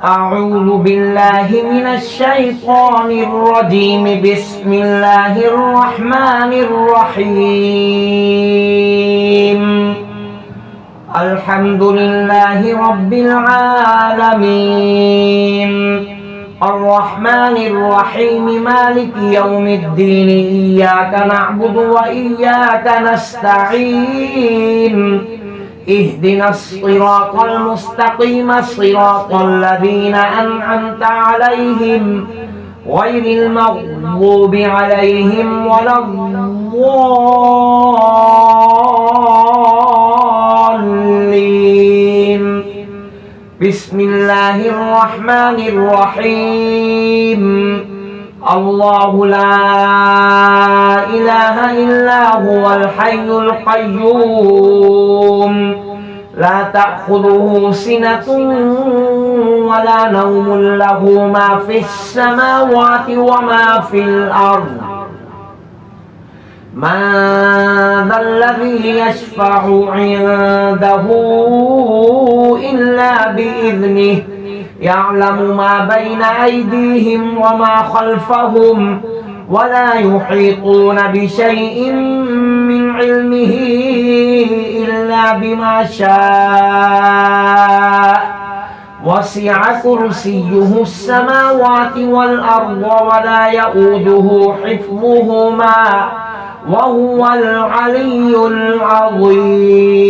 أعوذ بالله من الشيطان الرجيم. بسم الله الرحمن الرحيم. الحمد لله رب العالمين، الرحمن الرحيم، مالك يوم الدين. إياك نعبد وإياك نستعين. اهدنا الصراط المستقيم، صراط الذين أنعمت عليهم غير المغضوب عليهم ولا الضالين. بسم الله الرحمن الرحيم. الله لا إله إلا هو الحي القيوم، لا تأخذه سنة ولا نوم، له ما في السماوات وما في الأرض. من ذا الذي يشفع عنده إلا بإذنه، يعلم ما بين أيديهم وما خلفهم، ولا يحيطون بشيء من علمه إلا بما شاء. وسع كرسيه السماوات والأرض ولا يؤوده حفظهما وهو العلي العظيم.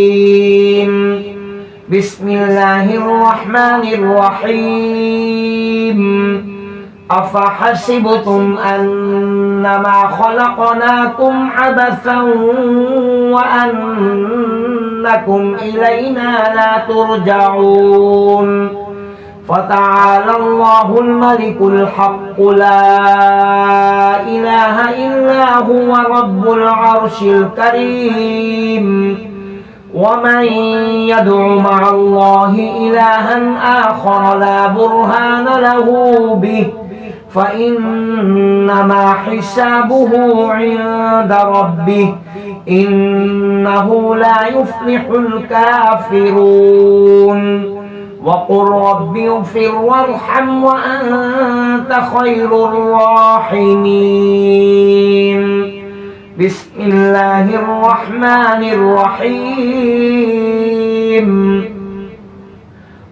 بسم الله الرحمن الرحيم. أفحسبتم أنما خلقناكم عبثا وأنكم إلينا لا ترجعون. فتعالى الله الملك الحق، لا إله إلا هو رب العرش الكريم. ومن يدع مع الله إلها آخر لا برهان له به، فإنما حسابه عند ربه، إنه لا يفلح الكافرون. وقل رب اغفر وارحم وأنت خير الراحمين. بسم الله الرحمن الرحيم.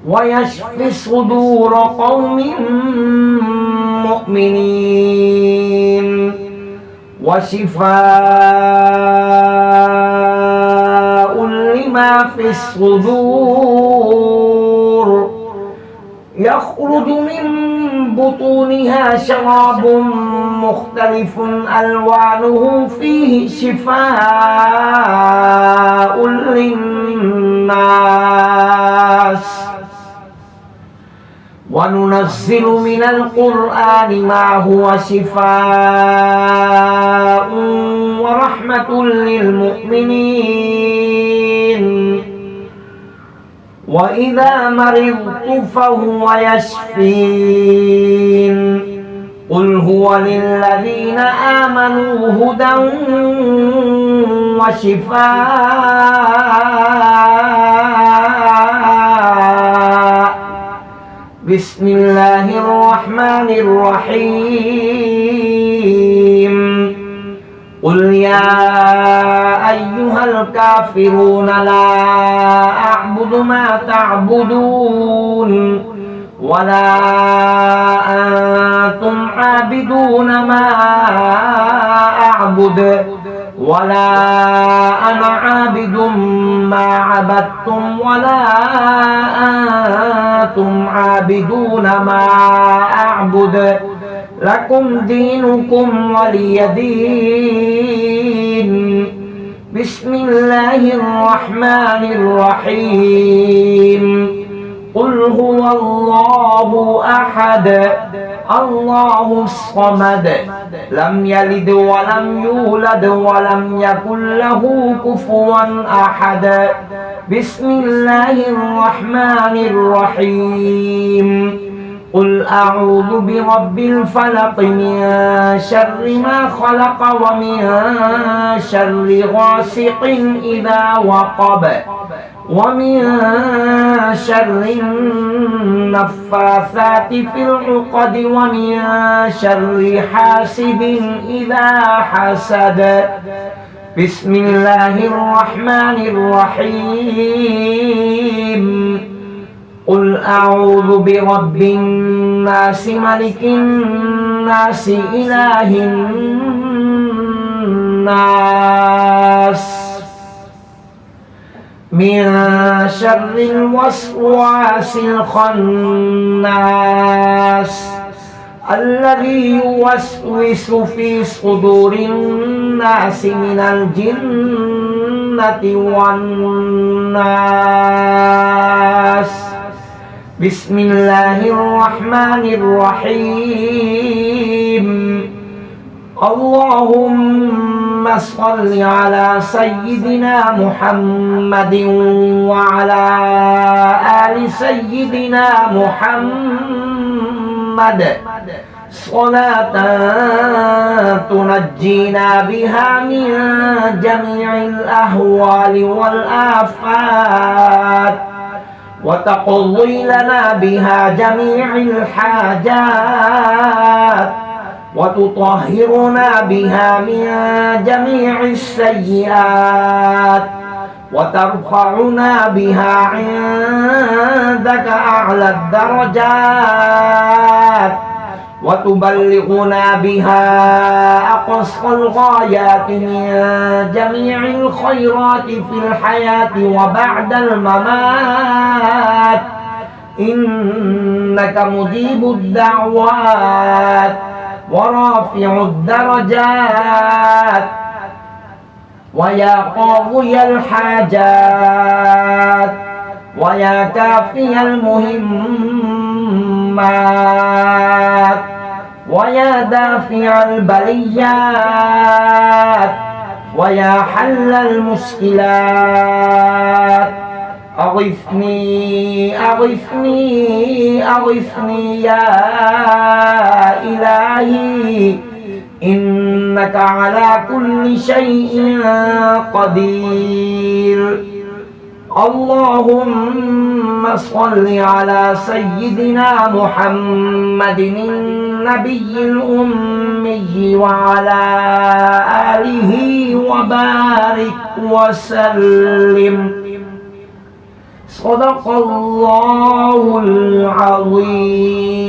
ويشفي صدور قوم مؤمنين، وشفاء لما في الصدور. يخرج من بطونها شراب مختلف ألوانه فيه شفاء للناس. وننزل من القرآن ما هو شفاء ورحمة للمؤمنين. وإذا مرضت فهو يشفين. قل هو للذين آمنوا هدى وشفاء. بسم الله الرحمن الرحيم. قل يا أيها الكافرون لا أعبد ما تعبدون، ولا أنتم عابدون ما أعبد، ولا أنا عابد ما عبدتم، ولا أنتم عابدون ما أعبد. لكم دينكم ولي دين. بسم الله الرحمن الرحيم. قل هو الله أحد، الله الصمد، لم يلد ولم يولد ولم يكن له كفوا أحد. بسم الله الرحمن الرحيم. قل أعوذ برب الفلق، من شر ما خلق، ومن شر غاسق إذا وقب، ومن شر النفاثات في العقد ومن شر حاسد إذا حسد. بسم الله الرحمن الرحيم. قل أعوذ برب الناس ملك الناس إله الناس من شر الوسواس الخناس الذي يوسوس في صدور الناس من الجنة والناس. بسم الله الرحمن الرحيم. اللهم صل على سيدنا محمد وعلى آل سيدنا محمد صلاة تنجينا بها من جميع الأهوال والآفات وتقضي لنا بها جميع الحاجات وتطهرنا بها من جميع السيئات وترفعنا بها عندك أعلى الدرجات وتبلغنا بها أقصى الغايات من جميع الخيرات في الحياة وبعد الممات إنك مجيب الدعوات ورافع الدرجات ويا قاضي الحاجات ويا كافي المهمات ويا دافع البليات ويا حل المشكلات. أغثني أغثني أغثني يا إلهي إنك على كل شيء قدير. اللهم صل على سيدنا محمد النبي الأمي وعلى آله وبارك وسلم. صدق الله العظيم.